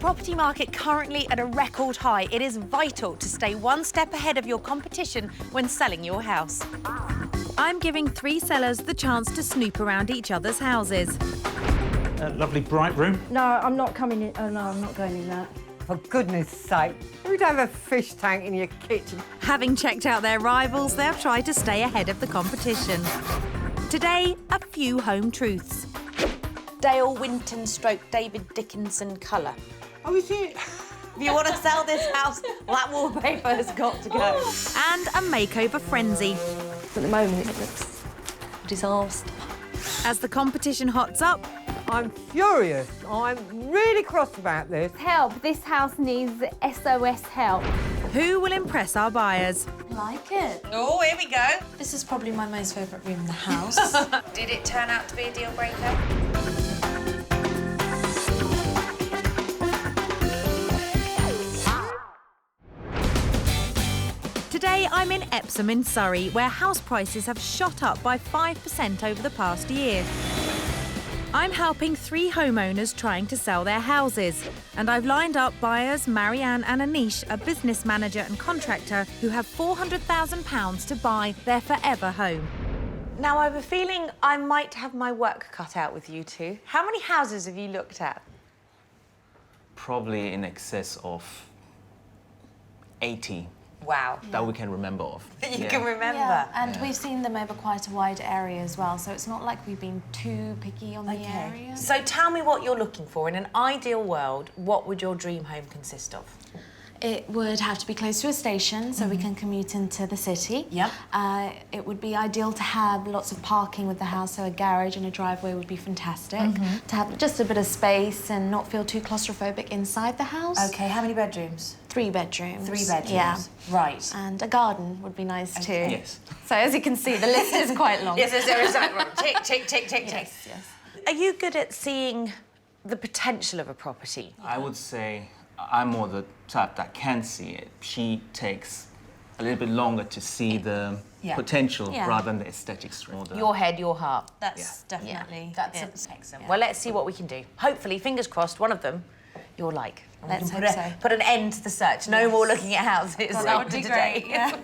property market currently at a record high, it is vital to stay one step ahead of your competition when selling your house. I'm giving 3 sellers the chance to snoop around each other's houses. A lovely bright room. No, I'm not coming in. Oh, no, I'm not going in that. For goodness sake, you don't have a fish tank in your kitchen. Having checked out their rivals, they'll try to stay ahead of the competition. Today, a few home truths. Dale Winton / David Dickinson colour. Oh, is it? If you want to sell this house, that wallpaper has got to go. And a makeover frenzy. At the moment, it looks a disaster. As the competition hots up, I'm furious. I'm really cross about this. Help, this house needs SOS help. who will impress our buyers? Like it. Oh, here we go. This is probably my most favourite room in the house. Did it turn out to be a deal breaker? Today, I'm in Epsom in Surrey, where house prices have shot up by 5% over the past year. I'm helping 3 homeowners trying to sell their houses, and I've lined up buyers Marianne and Anish, a business manager and contractor, who have £400,000 to buy their forever home. Now, I have a feeling I might have my work cut out with you two. How many houses have you looked at? Probably in excess of 80. Wow. That we can remember of. You can remember. Yeah, and we've seen them over quite a wide area as well, so it's not like we've been too picky on the area. So tell me what you're looking for. In an ideal world, what would your dream home consist of? It would have to be close to a station, so we can commute into the city. Yep. It would be ideal to have lots of parking with the house, so a garage and a driveway would be fantastic. To have just a bit of space and not feel too claustrophobic inside the house. Okay, how many bedrooms? 3 bedrooms. 3 bedrooms. Yeah. Right. And a garden would be nice too. Yes. So as you can see, the list is quite long. Yes, there is that. Tick, tick, tick, tick, tick. Yes, yes. Are you good at seeing the potential of a property? I would say I'm more the type that can see it. She takes a little bit longer to see the potential rather than the aesthetics. Your head, your heart. That's definitely That's it. excellent. Yeah. Well, let's see what we can do. Hopefully, fingers crossed, one of them you'll like. And we Let's can hope put, so. put an end to the search. No more looking at houses That would after be today. great. Yeah.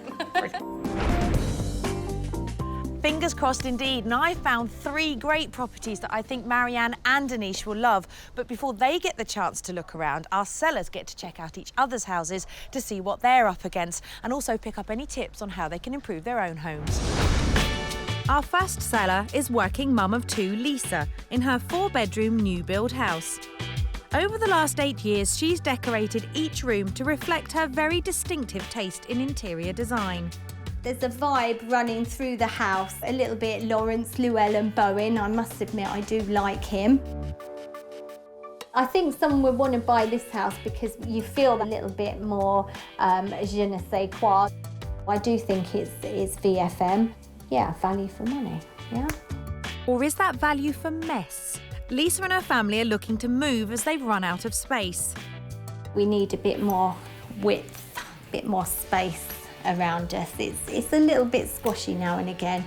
Fingers crossed indeed. And I found 3 great properties that I think Marianne and Anish will love. But before they get the chance to look around, our sellers get to check out each other's houses to see what they're up against and also pick up any tips on how they can improve their own homes. Our first seller is working mum of 2, Lisa, in her 4-bedroom new build house. Over the last 8 years, she's decorated each room to reflect her very distinctive taste in interior design. There's a vibe running through the house, a little bit Lawrence Llewellyn Bowen. I must admit, I do like him. I think someone would want to buy this house because you feel a little bit more je ne sais quoi. I do think it's VFM. Yeah, value for money, yeah. Or is that value for mess? Lisa and her family are looking to move as they've run out of space. We need a bit more width, a bit more space around us. It's a little bit squashy now and again.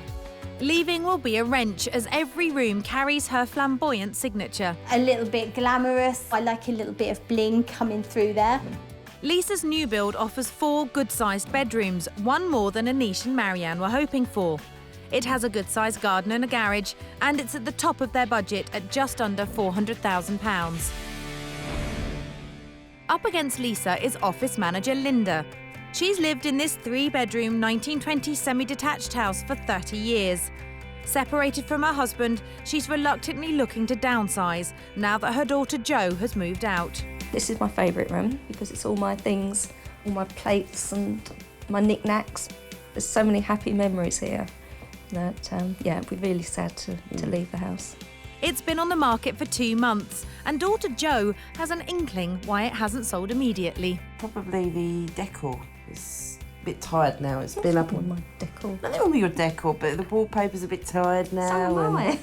Leaving will be a wrench as every room carries her flamboyant signature. A little bit glamorous. I like a little bit of bling coming through there. Lisa's new build offers 4 good-sized bedrooms, 1 more than Anish and Marianne were hoping for. It has a good-sized garden and a garage, and it's at the top of their budget at just under £400,000. Up against Lisa is office manager Linda. She's lived in this 3-bedroom 1920 semi-detached house for 30 years. Separated from her husband, she's reluctantly looking to downsize now that her daughter Jo has moved out. This is my favourite room because it's all my things, all my plates and my knickknacks. There's so many happy memories here that, yeah, it'd be really sad to leave the house. It's been on the market for 2 months, and daughter Jo has an inkling why it hasn't sold immediately. Probably the decor. It's a bit tired now. It's been up on my decor. Nothing wrong with your decor, but the wallpaper's a bit tired now. So am I.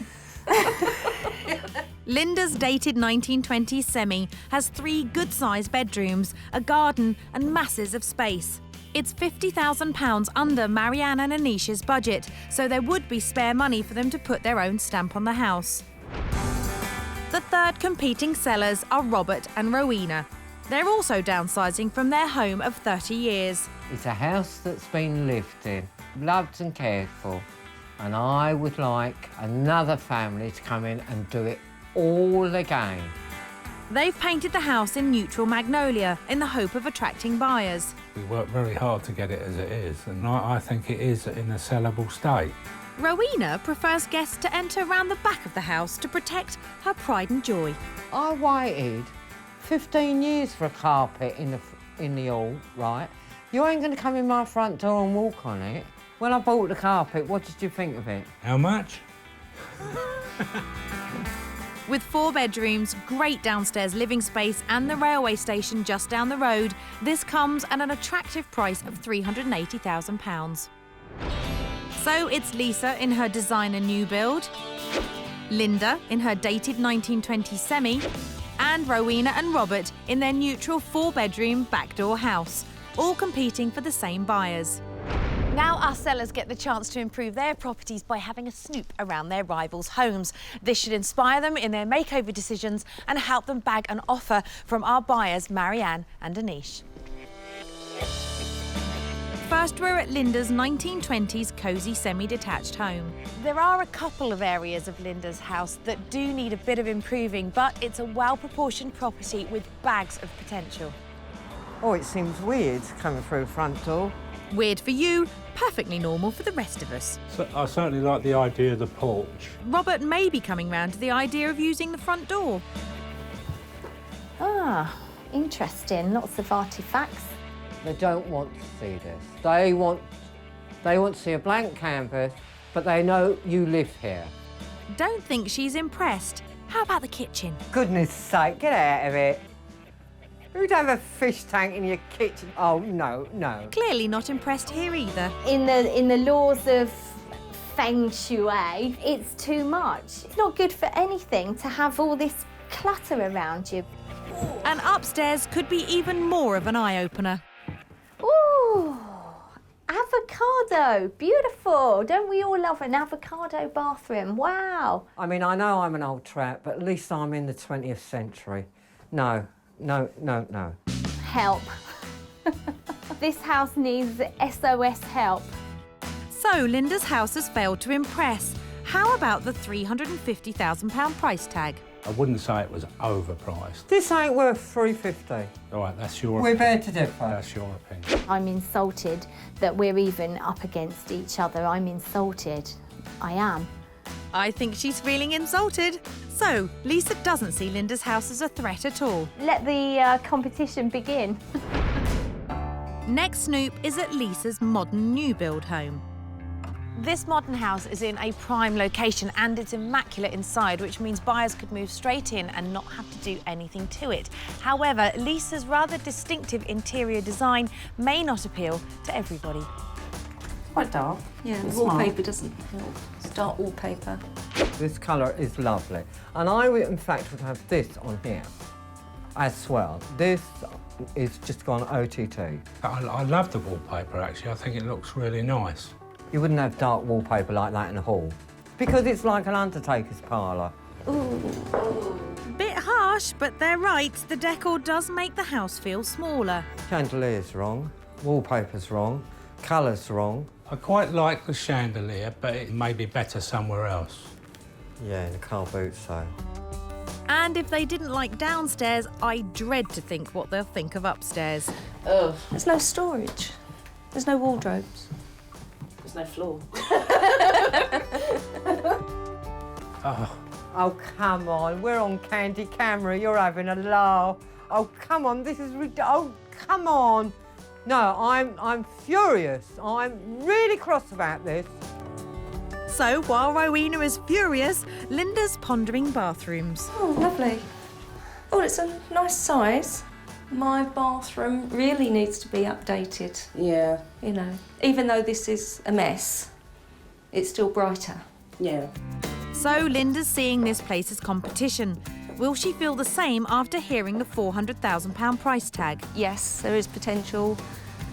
Linda's dated 1920s semi has 3 good-sized bedrooms, a garden and masses of space. It's £50,000 under Marianne and Anish's budget, so there would be spare money for them to put their own stamp on the house. The third competing sellers are Robert and Rowena. They're also downsizing from their home of 30 years. It's a house that's been lived in, loved and cared for, and I would like another family to come in and do it all again. They've painted the house in neutral magnolia in the hope of attracting buyers. We worked very hard to get it as it is, and I think it is in a sellable state. Rowena prefers guests to enter around the back of the house to protect her pride and joy. I waited 15 years for a carpet in the hall, right? You ain't going to come in my front door and walk on it. When I bought the carpet, what did you think of it? How much? With 4 bedrooms, great downstairs living space and the railway station just down the road, this comes at an attractive price of £380,000. So it's Lisa in her designer new build, Linda in her dated 1920s semi, and Rowena and Robert in their neutral 4-bedroom backdoor house, all competing for the same buyers. Now our sellers get the chance to improve their properties by having a snoop around their rivals' homes. This should inspire them in their makeover decisions and help them bag an offer from our buyers, Marianne and Anish. First, we're at Linda's 1920s cosy semi-detached home. There are a couple of areas of Linda's house that do need a bit of improving, but it's a well-proportioned property with bags of potential. Oh, it seems weird coming through the front door. Weird for you, perfectly normal for the rest of us. So I certainly like the idea of the porch. Robert may be coming round to the idea of using the front door. Ah, interesting. Lots of artefacts. They don't want to see this. They want to see a blank canvas, but they know you live here. Don't think she's impressed. How about the kitchen? Goodness sake, get out of it. Who'd have a fish tank in your kitchen? Oh, no, no. Clearly not impressed here either. In the laws of feng shui, it's too much. It's not good for anything to have all this clutter around you. And upstairs could be even more of an eye-opener. Ooh, avocado, beautiful. Don't we all love an avocado bathroom? Wow. I mean, I know I'm an old trap, but at least I'm in the 20th century. No, no, no, no. Help. This house needs SOS help. So Linda's house has failed to impress. How about the £350,000 price tag? I wouldn't say it was overpriced. This ain't worth $350. All right, that's your We're opinion. better to differ. That's your opinion. I'm insulted that we're even up against each other. I'm insulted. I am. I think she's feeling insulted. So Lisa doesn't see Linda's house as a threat at all. Let the competition begin. Next snoop is at Lisa's modern new build home. This modern house is in a prime location and it's immaculate inside, which means buyers could move straight in and not have to do anything to it. However, Lisa's rather distinctive interior design may not appeal to everybody. Quite dark. Yeah, the It's wallpaper smart. doesn't help. It's dark wallpaper. This colour is lovely. And I, in fact, would have this on here as well. This is just gone OTT. I love the wallpaper, actually. I think it looks really nice. You wouldn't have dark wallpaper like that in a hall. Because it's like an undertaker's parlour. Bit harsh, but they're right. The decor does make the house feel smaller. Chandelier's wrong, wallpaper's wrong, colour's wrong. I quite like the chandelier, but it may be better somewhere else. Yeah, in a car boot sale. And if they didn't like downstairs, I dread to think what they'll think of upstairs. Ugh. There's no storage. There's no wardrobes. There's no floor. Oh, come on, we're on Candy Camera, you're having a laugh. Oh, come on, this is oh, come on. No, I'm furious. I'm really cross about this. So while Rowena is furious, Linda's pondering bathrooms. Oh, lovely. Oh, it's a nice size. My bathroom really needs to be updated. Yeah. You know, even though this is a mess, it's still brighter. Yeah. So Linda's seeing this place as competition. Will she feel the same after hearing the £400,000 price tag? Yes, there is potential,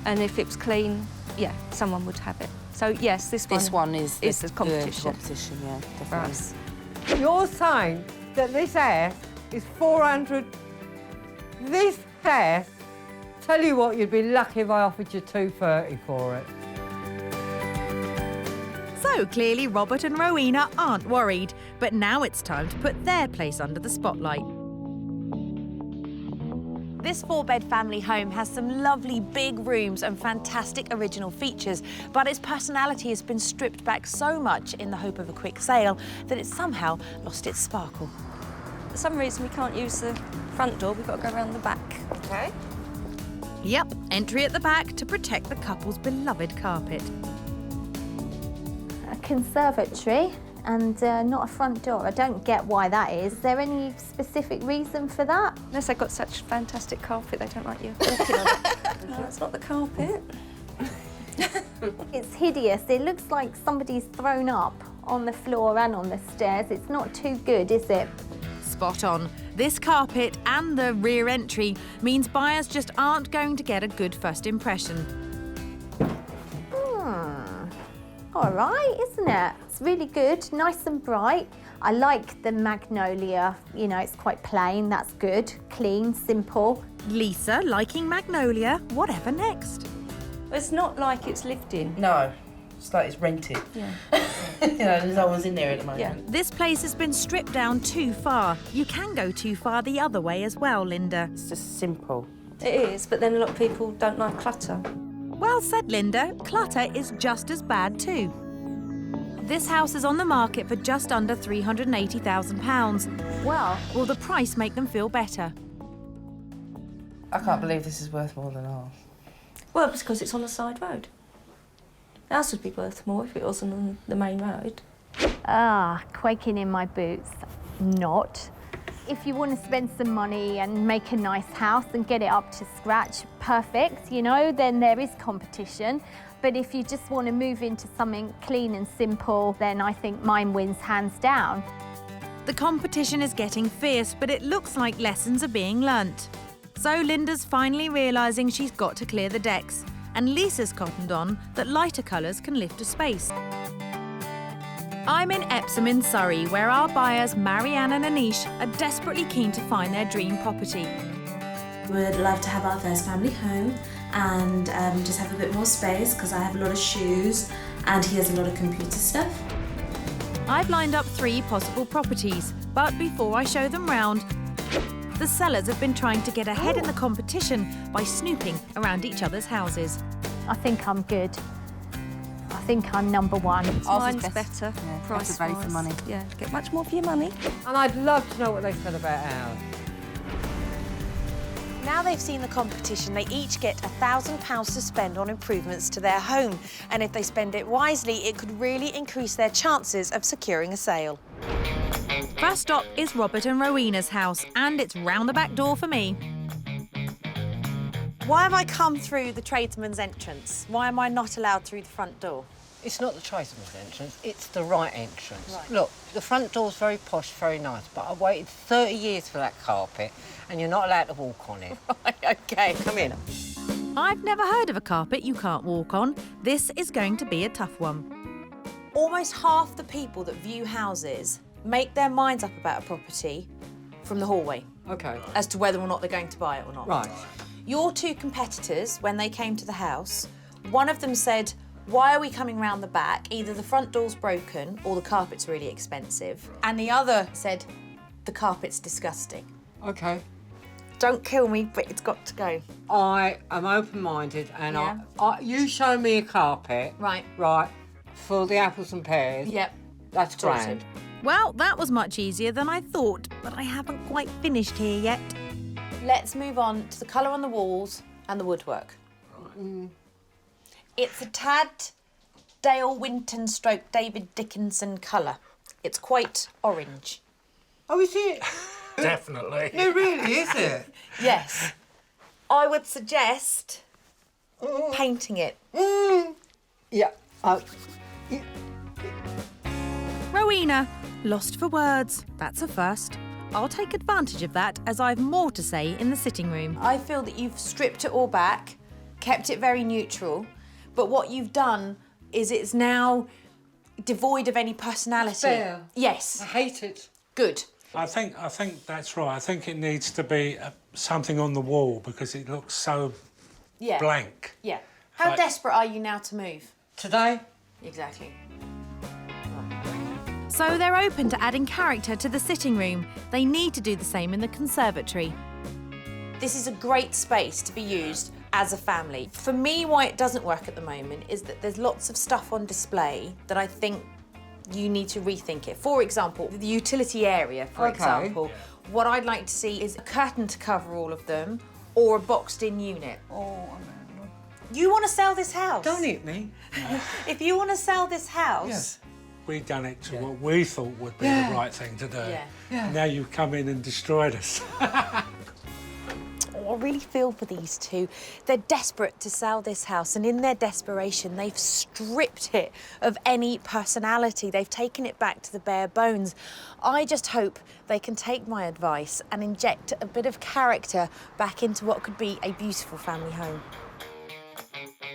and if it was clean, yeah, someone would have it. So yes, this one is the competition. competition, yeah, for definitely. us. You're saying that this house is 400. This Tess, tell you what, you'd be lucky if I offered you $2.30 for it. So clearly Robert and Rowena aren't worried, but now it's time to put their place under the spotlight. This 4-bed family home has some lovely big rooms and fantastic original features, but its personality has been stripped back so much in the hope of a quick sale that it's somehow lost its sparkle. For some reason, we can't use the front door. We've got to go around the back. Okay. Yep, entry at the back to protect the couple's beloved carpet. A conservatory and not a front door. I don't get why that is. Is there any specific reason for that? Unless they've got such fantastic carpet, they don't like you walking on it. No, it's not the carpet. It's hideous. It looks like somebody's thrown up on the floor and on the stairs. It's not too good, is it? Spot on. This carpet and the rear entry means buyers just aren't going to get a good first impression. All right, isn't it? It's really good, nice and bright. I like the magnolia. You know, it's quite plain. That's good. Clean, simple. Lisa liking magnolia. Whatever next? It's not like it's lived in. No, it's like it's rented. Yeah. You know, there's no one's in there at the moment. Yeah. This place has been stripped down too far. You can go too far the other way as well, Linda. It's just simple. It is, but then a lot of people don't like clutter. Well said, Linda. Clutter is just as bad too. This house is on the market for just under £380,000. Well, Will the price make them feel better? I can't believe this is worth more than ours. Well, it's because it's on a side road. The house would be worth more if it wasn't on the main road. quaking in my boots. Not. If you want to spend some money and make a nice house and get it up to scratch, perfect, you know, then there is competition. But if you just want to move into something clean and simple, then I think mine wins hands down. The competition is getting fierce, but it looks like lessons are being learnt. So Linda's finally realising she's got to clear the decks, and Lisa's cottoned on that lighter colours can lift a space. I'm in Epsom in Surrey, where our buyers Marianne and Anish are desperately keen to find their dream property. Would love to have our first family home and just have a bit more space because I have a lot of shoes and he has a lot of computer stuff. I've lined up 3 possible properties, but before I show them round, the sellers have been trying to get ahead in the competition by snooping around each other's houses. I think I'm good. I think I'm number one. Mine's better, Yeah, price better value for money. Yeah, get much more for your money. And I'd love to know what they said about ours. Now they've seen the competition, they each get £1,000 to spend on improvements to their home. And if they spend it wisely, it could really increase their chances of securing a sale. First stop is Robert and Rowena's house, and it's round the back door for me. Why have I come through the tradesman's entrance? Why am I not allowed through the front door? It's not the tradesman's entrance, it's the right entrance. Right. Look, the front door's very posh, very nice, but I waited 30 years for that carpet and you're not allowed to walk on it. Right, OK. Come in. I've never heard of a carpet you can't walk on. This is going to be a tough one. Almost half the people that view houses make their minds up about a property from the hallway OK. as to whether or not they're going to buy it or not. Right. Your 2 competitors, when they came to the house, one of them said, why are we coming round the back? Either the front door's broken or the carpet's really expensive. And the other said, the carpet's disgusting. OK. Don't kill me, but it's got to go. I am open-minded and Yeah. you show me a carpet. Right. Right. For the apples and pears. Yep. That's Sorted. grand. Well, that was much easier than I thought, but I haven't quite finished here yet. Let's move on to the colour on the walls and the woodwork. It's a tad Dale Winton / David Dickinson colour. It's quite orange. Oh, is it? Definitely. No, really, is it? Yes. I would suggest painting it. Yeah. Rowena, lost for words. That's a first. I'll take advantage of that as I've more to say in the sitting room. I feel that you've stripped it all back, kept it very neutral, but what you've done is it's now devoid of any personality. Fair. Yes. I hate it. Good. it. I think that's right. I think it needs to be something on the wall because it looks so blank. Yeah. How Like- desperate are you now to move? Today, Exactly. So they're open to adding character to the sitting room. They need to do the same in the conservatory. This is a great space to be used as a family. For me, why it doesn't work at the moment is that there's lots of stuff on display that I think you need to rethink it. For example, the utility area, for example. What I'd like to see is a curtain to cover all of them or a boxed-in unit. You want to sell this house? don't hit me. If you want to sell this house... Yes. We done it to what we thought would be the right thing to do. Yeah. Now you've come in and destroyed us. Oh, I really feel for these two. They're desperate to sell this house, and in their desperation, they've stripped it of any personality. They've taken it back to the bare bones. I just hope they can take my advice and inject a bit of character back into what could be a beautiful family home.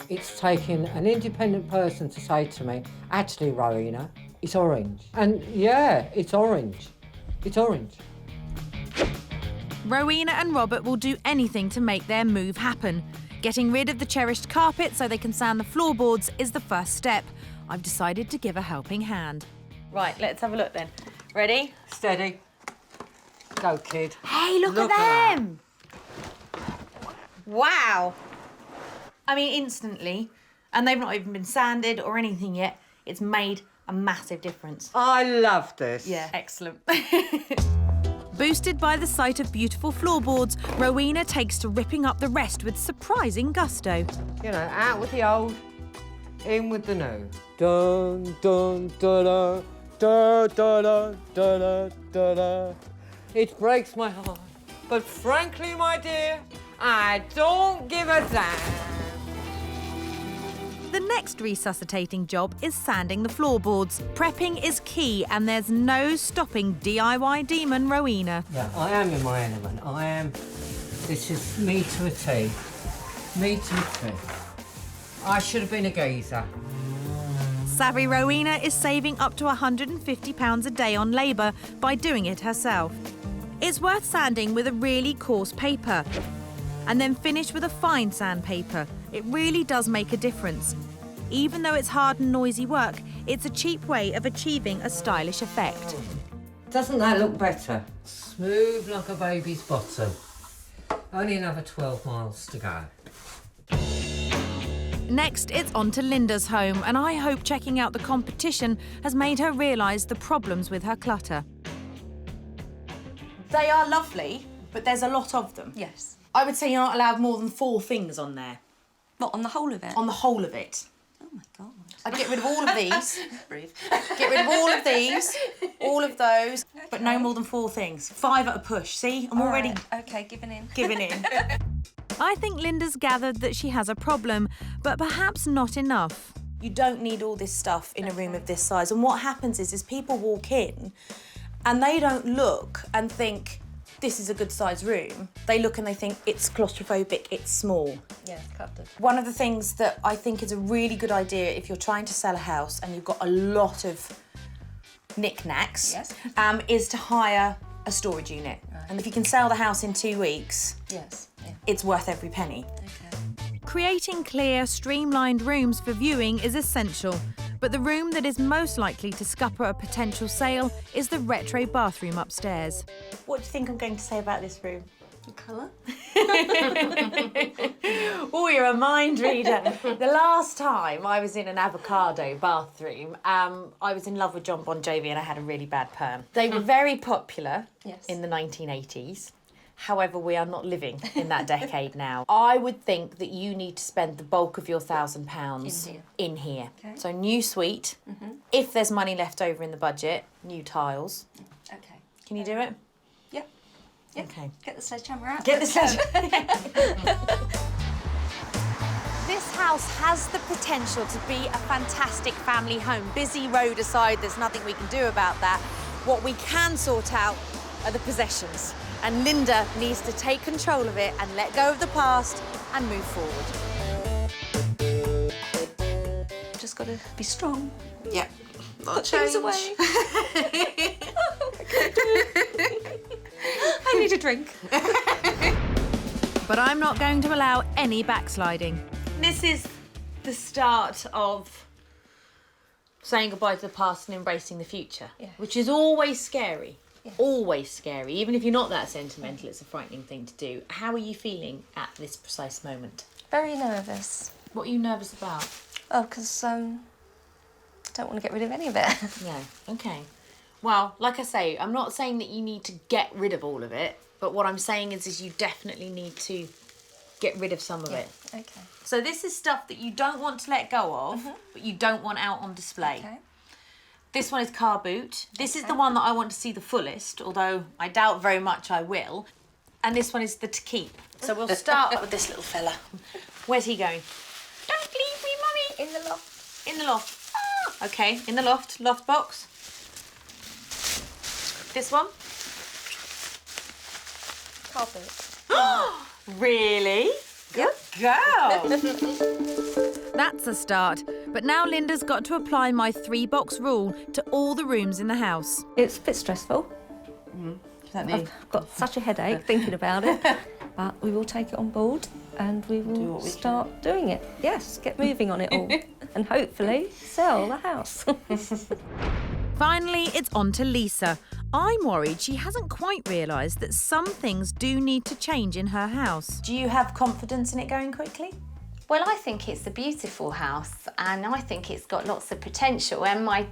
It's taken an independent person to say to me, actually, Rowena, it's orange. And yeah, it's orange. It's orange. Rowena and Robert will do anything to make their move happen. Getting rid of the cherished carpet so they can sand the floorboards is the first step. I've decided to give a helping hand. Right, let's have a look then. Ready? Steady. Go, kid. Hey, look at them! Wow. I mean, instantly, and they've not even been sanded or anything yet, it's made a massive difference. I love this. Yeah, excellent. Boosted by the sight of beautiful floorboards, Rowena takes to ripping up the rest with surprising gusto. You know, out with the old, in with the new. Dun, dun, da, da, da, da, da, da, da, da. It breaks my heart, but frankly, my dear, I don't give a damn. The next resuscitating job is sanding the floorboards. Prepping is key, and there's no stopping DIY demon Rowena. Yeah, I am in my element. I am. This is me to a T. Me to a T. I should have been a geezer. Savvy Rowena is saving up to £150 a day on labour by doing it herself. It's worth sanding with a really coarse paper and then finish with a fine sandpaper. It really does make a difference. Even though it's hard and noisy work, it's a cheap way of achieving a stylish effect. Doesn't that look better? Smooth like a baby's bottom. Only another 12 miles to go. Next, it's on to Linda's home, and I hope checking out the competition has made her realise the problems with her clutter. They are lovely, but there's a lot of them. Yes. I would say you're not allowed more than 4 things on there. What, on the whole of it? On the whole of it. Oh my God. I'd get rid of all of these. Breathe. Get rid of all of these, all of those, but no more than 4 things. 5 at a push, see? I'm already Right. Okay, giving in. giving in. I think Linda's gathered that she has a problem, but perhaps not enough. You don't need all this stuff in a room of this size. And what happens is people walk in and they don't look and think, this is a good sized room. They look and they think it's claustrophobic, it's small. Yeah, cluttered. One of the things that I think is a really good idea if you're trying to sell a house and you've got a lot of knickknacks, Yes. is to hire a storage unit. Right. And if you can sell the house in 2 weeks, Yes. Yeah. it's worth every penny. Okay. Creating clear, streamlined rooms for viewing is essential, but the room that is most likely to scupper a potential sale is the retro bathroom upstairs. What do you think I'm going to say about this room? The colour? Oh, you're a mind reader. The last time I was in an avocado bathroom, I was in love with John Bon Jovi and I had a really bad perm. They were very popular Yes. in the 1980s. However, we are not living in that decade now. I would think that you need to spend the bulk of your £1,000 in here. Okay. So new suite. If there's money left over in the budget, new tiles. Okay. Can you do it? Yep. Yep. Okay. Get the sledgehammer out. Get this out. This house has the potential to be a fantastic family home. Busy road aside, there's nothing we can do about that. What we can sort out are the possessions. And Linda needs to take control of it and let go of the past and move forward. Just got to be strong. Yeah. Put things away. need a drink. But I'm not going to allow any backsliding. This is the start of saying goodbye to the past and embracing the future, which is always scary. Always scary. Even if you're not that sentimental, it's a frightening thing to do. How are you feeling at this precise moment? Very nervous. What are you nervous about? Oh, because I don't want to get rid of any of it. No. Okay. Well, like I say, I'm not saying that you need to get rid of all of it, but what I'm saying is you definitely need to get rid of some of it. Okay. So this is stuff that you don't want to let go of, but you don't want out on display. Okay. This one is car boot. This is the one that I want to see the fullest, although I doubt very much I will. And this one is the to keep. So we'll start with this little fella. Where's he going? Don't leave me, Mummy. In the loft. In the loft. Ah, okay, in the loft box. This one. Carpet. Really? Good girl. That's a start. But now Linda's got to apply my 3-box rule to all the rooms in the house. It's a bit stressful. I've got such a headache thinking about it. But we will take it on board and we will start doing it. Yes, get moving on it all. And hopefully sell the house. Finally, it's on to Lisa. I'm worried she hasn't quite realised that some things do need to change in her house. Do you have confidence in it going quickly? Well, I think it's a beautiful house and I think it's got lots of potential, and my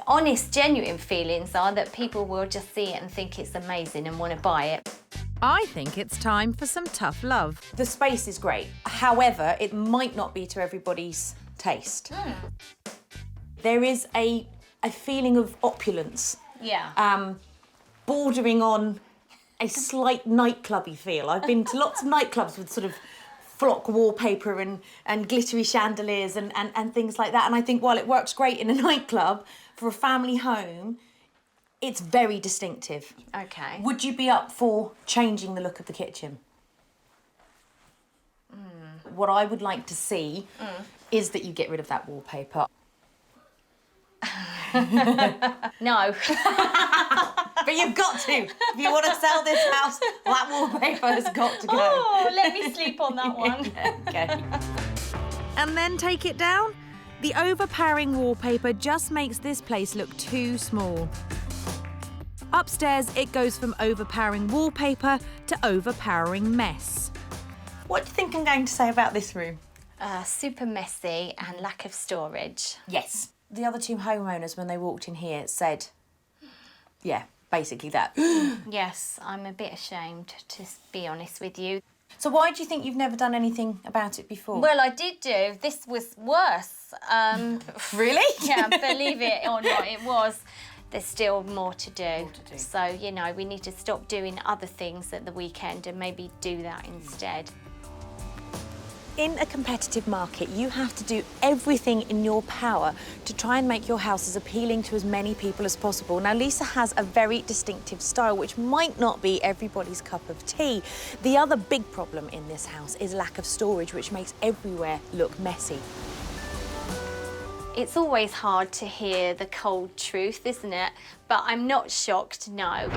honest, genuine feelings are that people will just see it and think it's amazing and want to buy it. I think it's time for some tough love. The space is great. However, it might not be to everybody's taste. There is a feeling of opulence. Yeah. Bordering on a slight nightclubby feel. I've been to lots of nightclubs with sort of flock wallpaper and glittery chandeliers and things like that. And I think while it works great in a nightclub, for a family home, it's very distinctive. Okay. Would you be up for changing the look of the kitchen? What I would like to see is that you get rid of that wallpaper. No. But you've got to. If you want to sell this house, that wallpaper has got to go. Oh, let me sleep on that one. Okay. And then take it down? The overpowering wallpaper just makes this place look too small. Upstairs, it goes from overpowering wallpaper to overpowering mess. What do you think I'm going to say about this room? Super messy and lack of storage. Yes. The other 2 homeowners, when they walked in here, said, yeah, basically that. Yes, I'm a bit ashamed, to be honest with you. So why do you think you've never done anything about it before? Well, I did do. This was worse. Really? Yeah, believe it or not, it was. There's still more to do. So, you know, we need to stop doing other things at the weekend and maybe do that instead. In a competitive market, you have to do everything in your power to try and make your house as appealing to as many people as possible. Now, Lisa has a very distinctive style, which might not be everybody's cup of tea. The other big problem in this house is lack of storage, which makes everywhere look messy. It's always hard to hear the cold truth, isn't it? But I'm not shocked, no.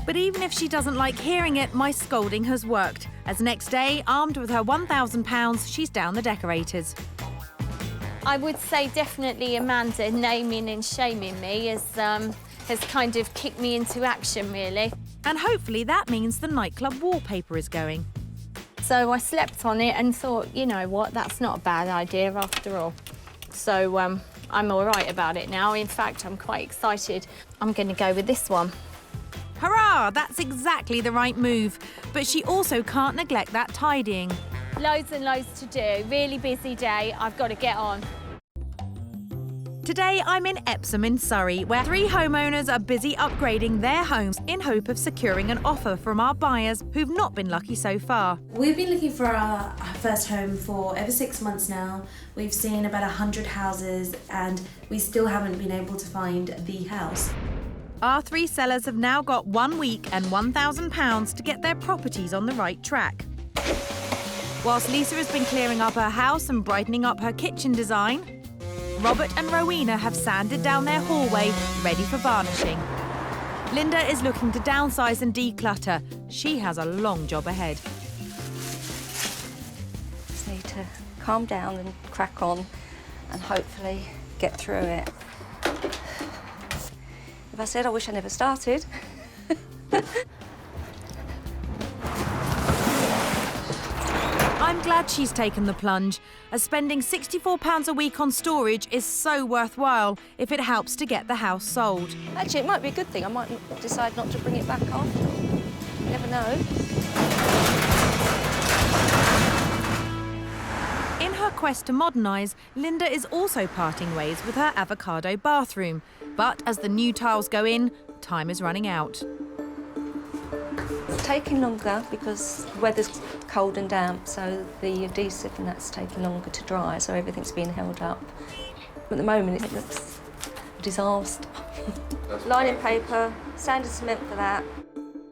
But even if she doesn't like hearing it, my scolding has worked. As next day, armed with her £1,000, she's down the decorators. I would say definitely Amanda naming and shaming me has kind of kicked me into action, really. And hopefully that means the nightclub wallpaper is going. So I slept on it and thought, you know what, that's not a bad idea after all. So I'm all right about it now. In fact, I'm quite excited. I'm going to go with this one. Hurrah! That's exactly the right move. But she also can't neglect that tidying. Loads and loads to do. Really busy day. I've got to get on. Today, I'm in Epsom in Surrey, where 3 homeowners are busy upgrading their homes in hope of securing an offer from our buyers who've not been lucky so far. We've been looking for our first home for over 6 months now. We've seen about 100 houses and we still haven't been able to find the house. Our 3 sellers have now got 1 week and £1,000 to get their properties on the right track. Whilst Lisa has been clearing up her house and brightening up her kitchen design, Robert and Rowena have sanded down their hallway, ready for varnishing. Linda is looking to downsize and declutter. She has a long job ahead. Just need to calm down and crack on and hopefully get through it. If I said I wish I never started. I'm glad she's taken the plunge, as spending £64 a week on storage is so worthwhile if it helps to get the house sold. Actually, it might be a good thing. I might decide not to bring it back after all. You never know. In her quest to modernise, Linda is also parting ways with her avocado bathroom. But as the new tiles go in, time is running out. It's taking longer because the weather's cold and damp, so the adhesive and that's taking longer to dry, so everything's being held up. At the moment, it looks a disaster. Lining paper, sand and cement for that.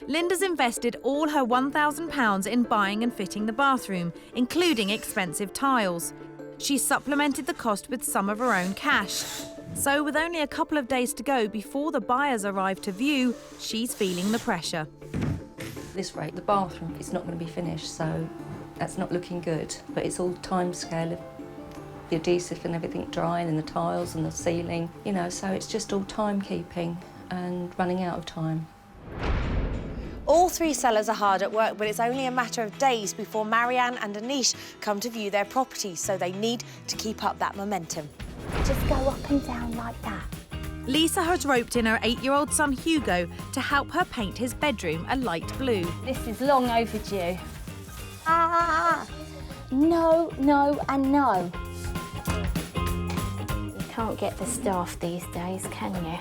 Linda's invested all her £1,000 in buying and fitting the bathroom, including expensive tiles. She's supplemented the cost with some of her own cash. So with only a couple of days to go before the buyers arrive to view, she's feeling the pressure. At this rate, the bathroom is not going to be finished, so that's not looking good. But it's all time scale of the adhesive and everything drying and the tiles and the ceiling, you know, so it's just all timekeeping and running out of time. All three sellers are hard at work, but it's only a matter of days before Marianne and Anish come to view their properties, so they need to keep up that momentum. Just go up and down like that. Lisa has roped in her 8-year-old son Hugo to help her paint his bedroom a light blue. This is long overdue. No, no and no. You can't get the staff these days, can you?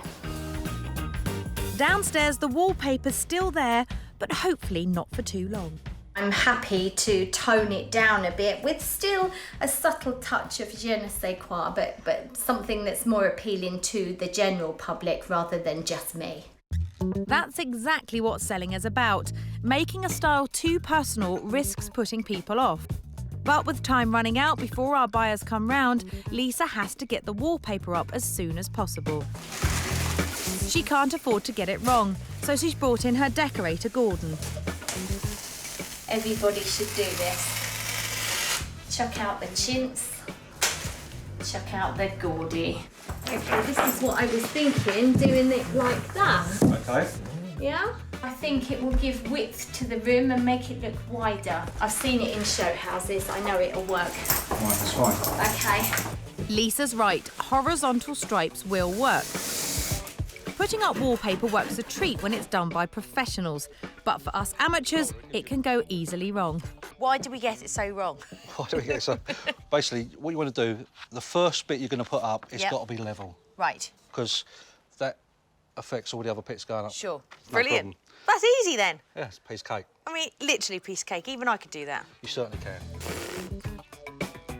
Downstairs, the wallpaper's still there, but hopefully not for too long. I'm happy to tone it down a bit with still a subtle touch of je ne sais quoi, but something that's more appealing to the general public rather than just me. That's exactly what selling is about. Making a style too personal risks putting people off. But with time running out before our buyers come round, Lisa has to get the wallpaper up as soon as possible. She can't afford to get it wrong, so she's brought in her decorator, Gordon. Everybody should do this. Chuck out the chintz, chuck out the gaudy. Okay, this is what I was thinking, doing it like that. Okay. Yeah? I think it will give width to the room and make it look wider. I've seen it in show houses, I know it'll work. Right, that's fine. Okay. Lisa's right, horizontal stripes will work. Putting up wallpaper works a treat when it's done by professionals, but for us amateurs, it can go easily wrong. Why do we get it so wrong? Why do we get it so? Basically, what you want to do, the first bit you're going to put up, it's got to be level. Right. Because that affects all the other bits going up. Sure. No Brilliant. problem. That's easy then. Yeah, it's a piece of cake. I mean, literally a piece of cake. Even I could do that. You certainly can.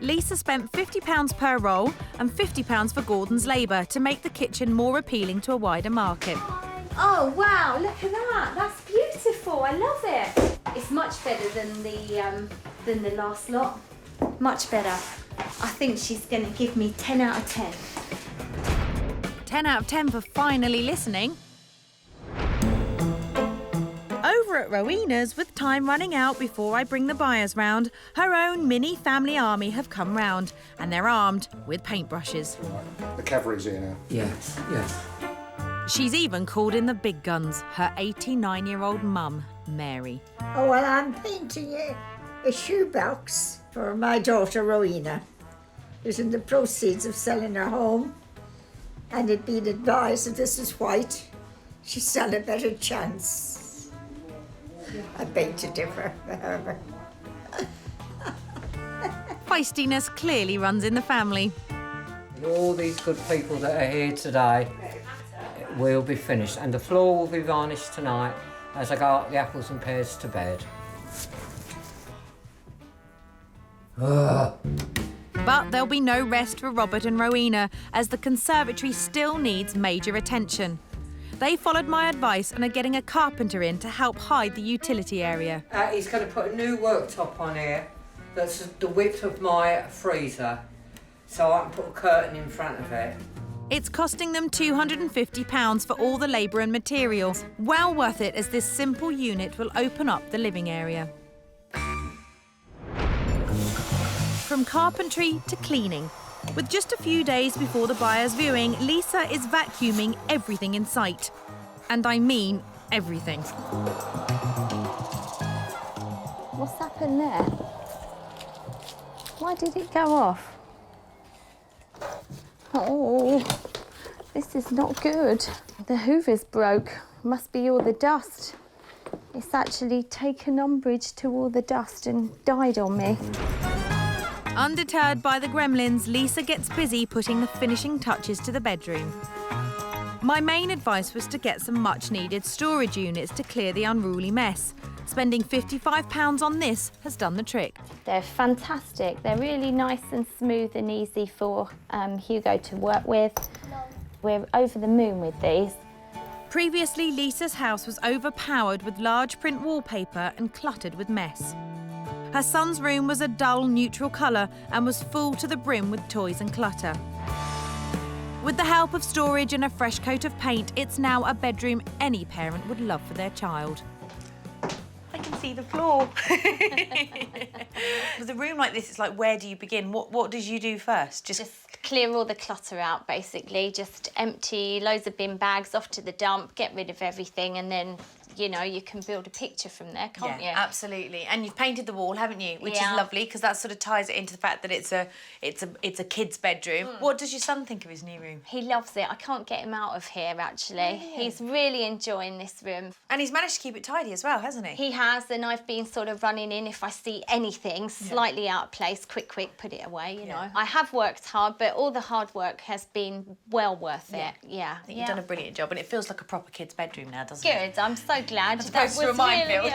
Lisa spent £50 per roll and £50 for Gordon's labour to make the kitchen more appealing to a wider market. Oh wow, look at that. That's beautiful. I love it. It's much better than the last lot. Much better. I think she's going to give me 10 out of 10. 10 out of 10 for finally listening. Over at Rowena's, with time running out before I bring the buyers round, her own mini family army have come round, and they're armed with paintbrushes. The cavalry's here now. Yes, yes. She's even called in the big guns, her 89-year-old mum, Mary. Oh, well, I'm painting a shoebox for my daughter, Rowena, who's in the proceeds of selling her home, and it'd been advised that this is white. She'd stand a better chance. I beg to differ, however. Feistiness clearly runs in the family. All these good people that are here today will be finished, and the floor will be varnished tonight as I go the apples and pears to bed. But there'll be no rest for Robert and Rowena, as the conservatory still needs major attention. They followed my advice and are getting a carpenter in to help hide the utility area. He's going to put a new worktop on here that's the width of my freezer, so I can put a curtain in front of it. It's costing them £250 for all the labour and materials. Well worth it, as this simple unit will open up the living area. From carpentry to cleaning. With just a few days before the buyer's viewing, Lisa is vacuuming everything in sight. And I mean everything. What's happened there? Why did it go off? Oh, this is not good. The hoover's broke. Must be all the dust. It's actually taken umbrage to all the dust and died on me. Undeterred by the gremlins, Lisa gets busy putting the finishing touches to the bedroom. My main advice was to get some much-needed storage units to clear the unruly mess. Spending £55 on this has done the trick. They're fantastic. They're really nice and smooth and easy for Hugo to work with. We're over the moon with these. Previously, Lisa's house was overpowered with large print wallpaper and cluttered with mess. Her son's room was a dull, neutral colour and was full to the brim with toys and clutter. With the help of storage and a fresh coat of paint, it's now a bedroom any parent would love for their child. I can see the floor. With a room like this, it's like, where do you begin? What did you do first? Just clear all the clutter out, basically. Just empty loads of bin bags off to the dump, get rid of everything, and then, you know, you can build a picture from there, can't you? Absolutely. And you've painted the wall, haven't you? Which is lovely, because that sort of ties it into the fact that it's a kid's bedroom. What does your son think of his new room? He loves it. I can't get him out of here, actually. He's really enjoying this room. And he's managed to keep it tidy as well, hasn't he? He has, and I've been sort of running in if I see anything slightly out of place, quick, put it away, you know. I have worked hard, but all the hard work has been well worth it. I think you've done a brilliant job, and it feels like a proper kid's bedroom now, doesn't it? Good, I'm so glad. That was really,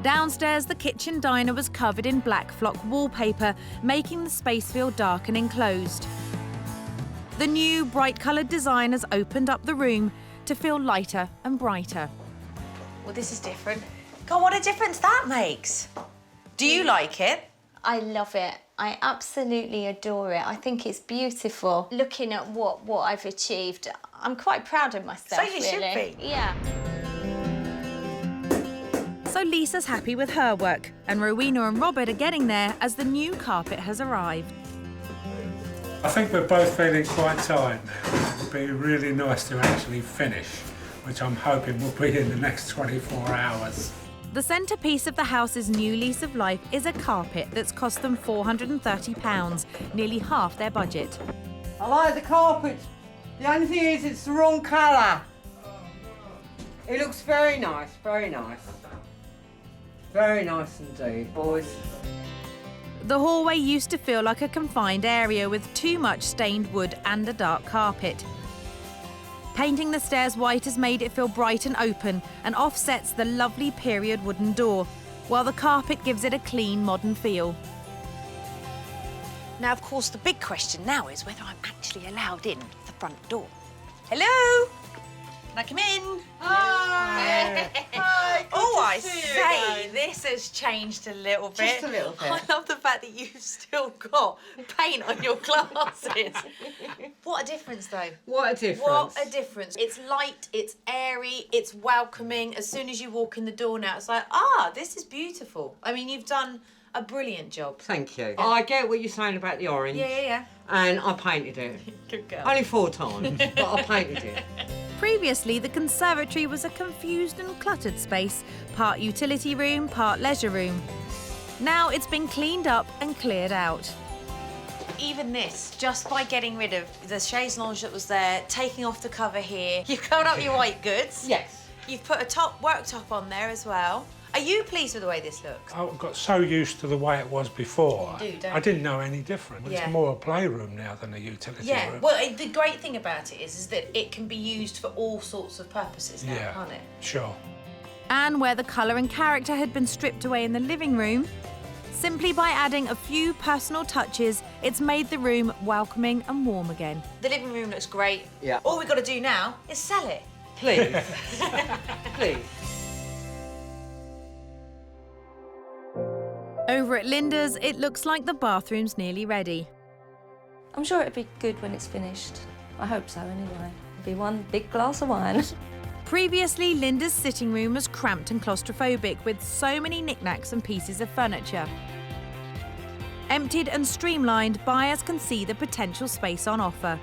Downstairs, the kitchen diner was covered in black flock wallpaper, making the space feel dark and enclosed. The new bright-coloured design has opened up the room to feel lighter and brighter. Well, this is different. God, what a difference that makes. Do you like it? I love it. I absolutely adore it. I think it's beautiful. Looking at what I've achieved, I'm quite proud of myself, So you should be. Yeah. So Lisa's happy with her work, and Rowena and Robert are getting there as the new carpet has arrived. I think we're both feeling quite tired now. It'd be really nice to actually finish, which I'm hoping will be in the next 24 hours. The centrepiece of the house's new lease of life is a carpet that's cost them £430, nearly half their budget. I like the carpet. The only thing is it's the wrong colour. It looks very nice, very nice. Very nice indeed, boys. The hallway used to feel like a confined area with too much stained wood and a dark carpet. Painting the stairs white has made it feel bright and open and offsets the lovely period wooden door, while the carpet gives it a clean, modern feel. Now, of course, the big question now is whether I'm actually allowed in the front door. Hello? Can I come in? Hi! Hi, Oh, I say, this has changed a little bit. Just a little bit. I love the fact that you've still got paint on your glasses. What a difference, though. What a difference. What a difference. It's light, it's airy, it's welcoming. As soon as you walk in the door now, it's like, this is beautiful. I mean, you've done a brilliant job. Thank you. I get what you're saying about the orange. Yeah. And I painted it. Good girl. Only 4 times, but I painted it. Previously, the conservatory was a confused and cluttered space, part utility room, part leisure room. Now it's been cleaned up and cleared out. Even this, just by getting rid of the chaise lounge that was there, taking off the cover here, you've covered up your white goods. Yes. You've put a worktop on there as well. Are you pleased with the way this looks? I got so used to the way it was before. You do, don't I didn't know any different. Yeah. It's more a playroom now than a utility room. Well, the great thing about it is that it can be used for all sorts of purposes now, can't it? Sure. And where the colour and character had been stripped away in the living room, simply by adding a few personal touches, it's made the room welcoming and warm again. The living room looks great. Yeah. All we've got to do now is sell it. Please. Please. Over at Linda's, it looks like the bathroom's nearly ready. I'm sure it'll be good when it's finished. I hope so anyway. It'll be one big glass of wine. Previously, Linda's sitting room was cramped and claustrophobic with so many knickknacks and pieces of furniture. Emptied and streamlined, buyers can see the potential space on offer.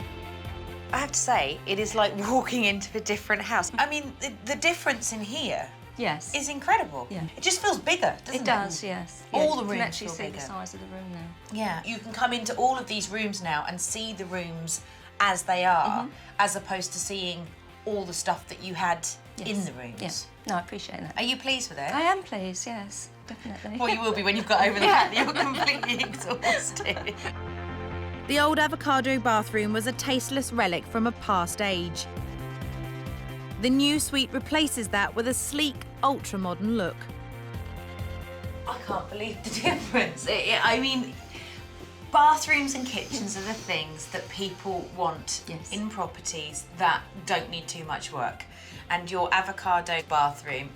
I have to say, it is like walking into a different house. I mean, the difference in here is incredible. Yeah. It just feels bigger, doesn't it? It does, yes. All the you rooms can actually feel see bigger. the size of the room now. Yeah, you can come into all of these rooms now and see the rooms as they are, as opposed to seeing all the stuff that you had in the rooms. Yes. No, I appreciate that. Are you pleased with it? I am pleased, yes, definitely. Well, you will be when you've got over the fact that you're completely exhausted. The old avocado bathroom was a tasteless relic from a past age. The new suite replaces that with a sleek, ultra-modern look. I can't believe the difference. I mean, bathrooms and kitchens are the things that people want in properties that don't need too much work. And your avocado bathroom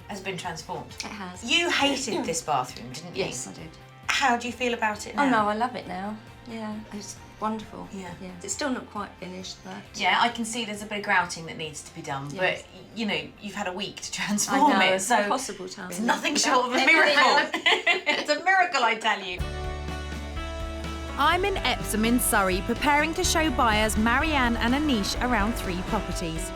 has been transformed. It has. You hated this bathroom, didn't you? Yes, I did. How do you feel about it now? Oh no, I love it now. Yeah, it's wonderful. Yeah. It's still not quite finished, but... Yeah, I can see there's a bit of grouting that needs to be done, Yes. but, you know, you've had a week to transform I know, it, it's so... impossible to It's nothing short of a miracle. It's a miracle, I tell you. I'm in Epsom in Surrey, preparing to show buyers Marianne and Anish around 3 properties.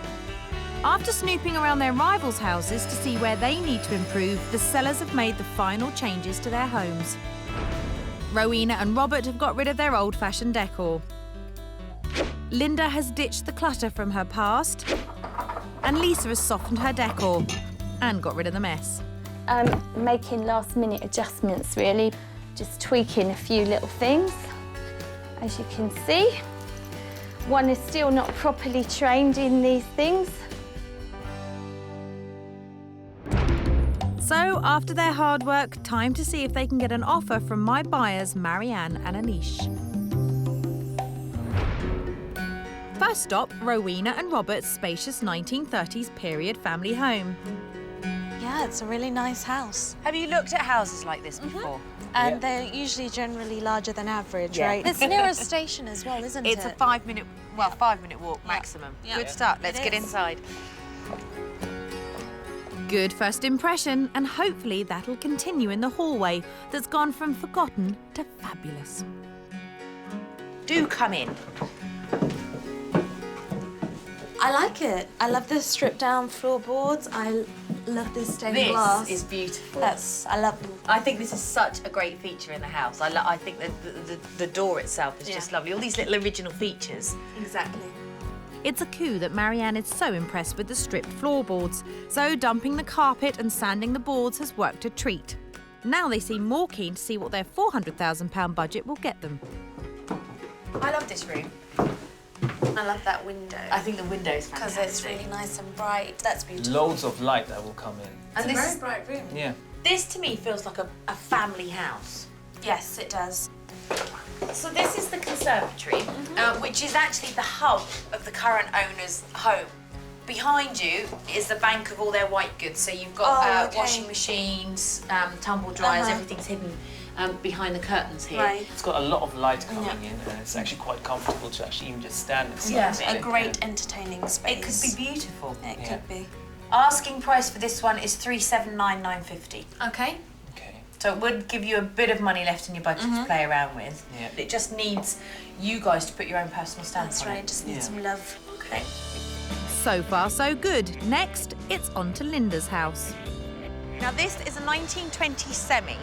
After snooping around their rivals' houses to see where they need to improve, the sellers have made the final changes to their homes. Rowena and Robert have got rid of their old-fashioned decor. Linda has ditched the clutter from her past. And Lisa has softened her decor and got rid of the mess. Making last-minute adjustments, really. Just tweaking a few little things. As you can see, one is still not properly trained in these things. So, after their hard work, time to see if they can get an offer from my buyers, Marianne and Anish. First stop, Rowena and Robert's spacious 1930s period family home. Yeah, it's a really nice house. Have you looked at houses like this before? And they're usually generally larger than average, Yeah. right? It's near a station as well, isn't it? It's a 5-minute, well, 5-minute walk maximum. Yeah. Good start. Let's It get is. inside. Good first impression, and hopefully that'll continue in the hallway that's gone from forgotten to fabulous. Do come in. I like it. I love the stripped down floorboards. I love this stained glass. This is beautiful. I love them. I think this is such a great feature in the house. I think that the door itself is just lovely. All these little original features. Exactly. It's a coup that Marianne is so impressed with the stripped floorboards, so dumping the carpet and sanding the boards has worked a treat. Now they seem more keen to see what their £400,000 budget will get them. I love this room. I love that window. I think the window's because fantastic. it's really nice and bright. That's beautiful. Loads of light that will come in. And It's a this very bright room. Yeah. This to me feels like a family house. Yes, it does. So this is the conservatory, which is actually the hub of the current owner's home. Behind you is the bank of all their white goods. So you've got washing machines, tumble dryers, everything's hidden behind the curtains here. Right. It's got a lot of light coming in, and it's actually quite comfortable to actually even just stand and Yes, a great entertaining space. It could be beautiful. It could be. Asking price for this one is $379,950. Okay. So it would give you a bit of money left in your budget to play around with. Yeah. It just needs you guys to put your own personal stamp That's on right. it. Just need some love. Okay. So far, so good. Next, it's on to Linda's house. Now, this is a 1920 semi.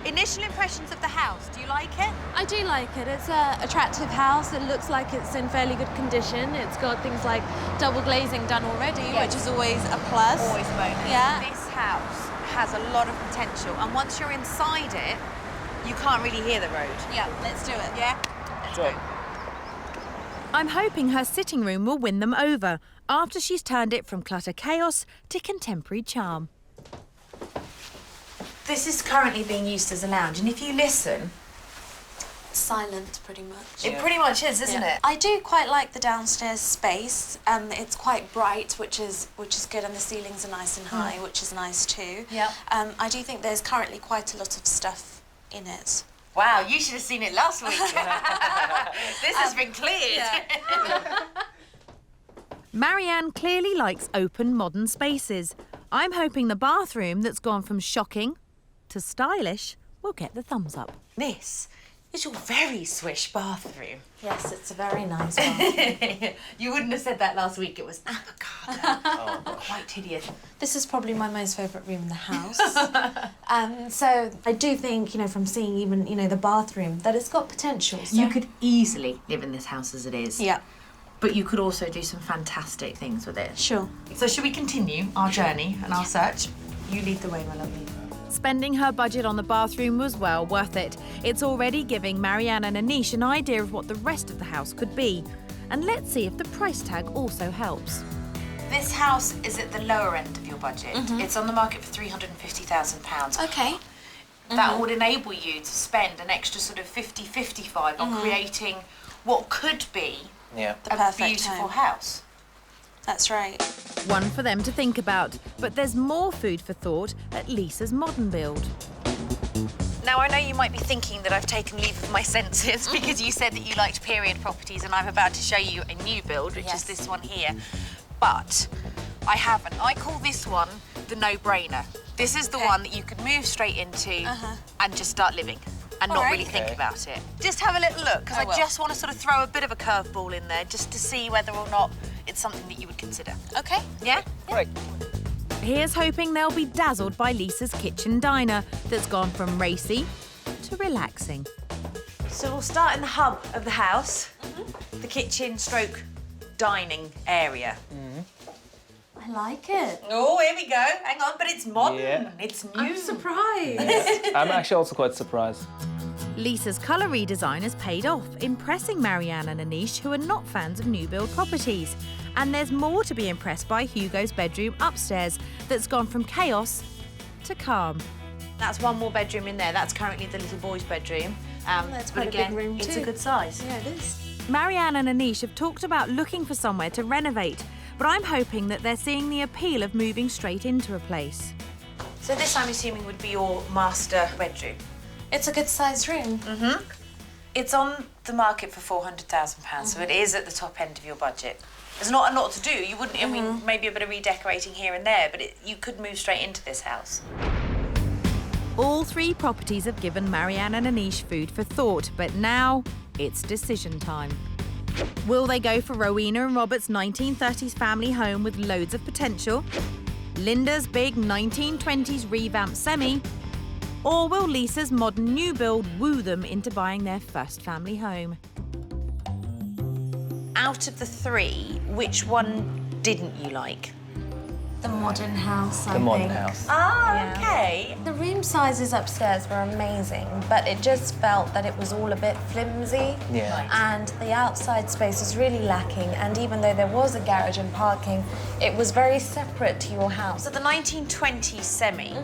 Initial impressions of the house, do you like it? I do like it. It's an attractive house. It looks like it's in fairly good condition. It's got things like double glazing done already, which is always a plus. Always a bonus. Yeah. This house has a lot of potential, and once you're inside it, you can't really hear the road. Yeah, let's do it. Yeah? Let's go. I'm hoping her sitting room will win them over after she's turned it from clutter chaos to contemporary charm. This is currently being used as a lounge, and if you listen, Silent, pretty much. it pretty much is, isn't it? I do quite like the downstairs space. It's quite bright, which is good, and the ceilings are nice and high, which is nice too. Yeah. I do think there's currently quite a lot of stuff in it. Wow, you should have seen it last week. This has been cleared. Marianne clearly likes open, modern spaces. I'm hoping the bathroom that's gone from shocking to stylish will get the thumbs up. This is your very swish bathroom. Yes, it's a very nice one. You wouldn't have said that last week. It was avocado. Quite hideous. This is probably my most favourite room in the house. So I do think, you know, from seeing even, you know, the bathroom, that it's got potential. So. You could easily live in this house as it is. Yeah. But you could also do some fantastic things with it. Sure. So should we continue our journey and our search? You lead the way, my lovely. Spending her budget on the bathroom was well worth it. It's already giving Marianne and Anish an idea of what the rest of the house could be. And let's see if the price tag also helps. This house is at the lower end of your budget. It's on the market for £350,000. Okay. That would enable you to spend an extra sort of 50-55 on creating what could be Yeah. a beautiful house. That's right. One for them to think about, but there's more food for thought at Lisa's modern build. Now, I know you might be thinking that I've taken leave of my senses because you said that you liked period properties, and I'm about to show you a new build, which is this one here. But I haven't. I call this one the no-brainer. This is the one that you could move straight into and just start living and not really think about it. Just have a little look, because I just want to sort of throw a bit of a curveball in there just to see whether or not it's something that you would consider. Okay. Yeah? Great. Here's hoping they'll be dazzled by Lisa's kitchen diner that's gone from racy to relaxing. So we'll start in the hub of the house, the kitchen stroke dining area. I like it. Oh, here we go. Hang on, but it's modern. Yeah. It's new. I'm surprised. I'm actually also quite surprised. Lisa's colour redesign has paid off, impressing Marianne and Anish, who are not fans of new build properties. And there's more to be impressed by Hugo's bedroom upstairs that's gone from chaos to calm. That's one more bedroom in there. That's currently the little boy's bedroom. That's but quite a again, big room it's too. a good size. Yeah, it is. Marianne and Anish have talked about looking for somewhere to renovate, but I'm hoping that they're seeing the appeal of moving straight into a place. So this, I'm assuming, would be your master bedroom. It's a good sized room. It's on the market for £400,000, so it is at the top end of your budget. There's not a lot to do. You wouldn't, I mean, maybe a bit of redecorating here and there, but you could move straight into this house. All three properties have given Marianne and Anish food for thought, but now it's decision time. Will they go for Rowena and Robert's 1930s family home with loads of potential? Linda's big 1920s revamped semi? Or will Lisa's modern new build woo them into buying their first family home? Out of the three, which one didn't you like? The modern house, I The modern think. house. Ah, okay. The room sizes upstairs were amazing, but it just felt that it was all a bit flimsy. Yeah. And the outside space was really lacking, and even though there was a garage and parking, it was very separate to your house. So the 1920s semi.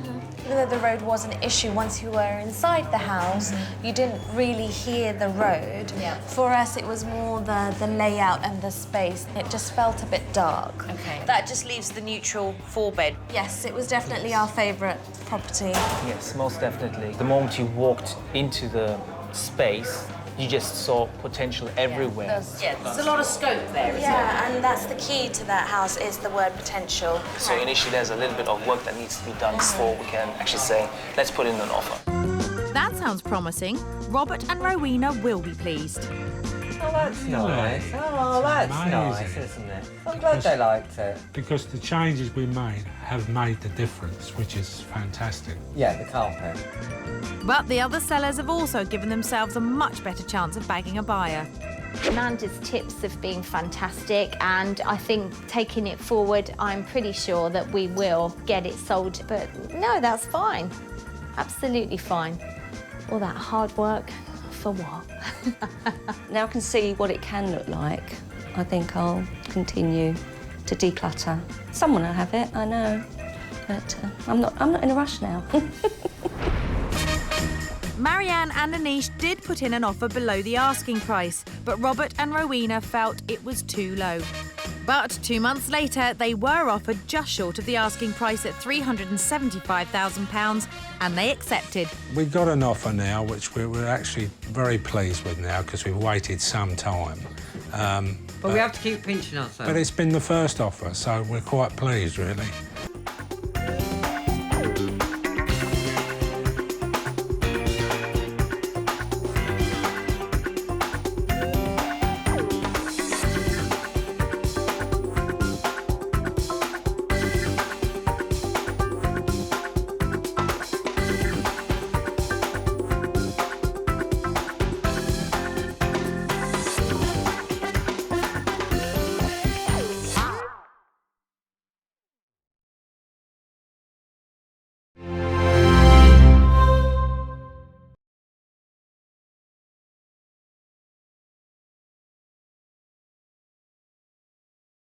Even though the road was an issue, once you were inside the house, you didn't really hear the road. Yeah. For us, it was more the layout and the space. It just felt a bit dark. Okay. That just leaves the neutral 4-bed. Yes, it was definitely our favourite property. Yes, most definitely. The moment you walked into the space, you just saw potential everywhere. There's a lot of scope there, isn't Yeah, and that's the key to that house is the word potential. So initially there's a little bit of work that needs to be done before we can actually say, let's put in an offer. That sounds promising. Robert and Rowena will be pleased. Oh, that's nice. Oh, that's nice, isn't it? I'm glad they liked it. Because the changes we made have made the difference, which is fantastic. Yeah, the carpet. But the other sellers have also given themselves a much better chance of bagging a buyer. Amanda's tips have been fantastic, and I think taking it forward, I'm pretty sure that we will get it sold. But no, that's fine. Absolutely fine. All that hard work, for what? Now I can see what it can look like. I think I'll continue to declutter. Someone will have it, I know, but I'm not in a rush now. Marianne and Anish did put in an offer below the asking price, but Robert and Rowena felt it was too low. But 2 months later, they were offered just short of the asking price at £375,000, and they accepted. We got an offer now, which we're actually very pleased with now, because we've waited some time. But we have to keep pinching ourselves. But it's been the first offer, so we're quite pleased, really.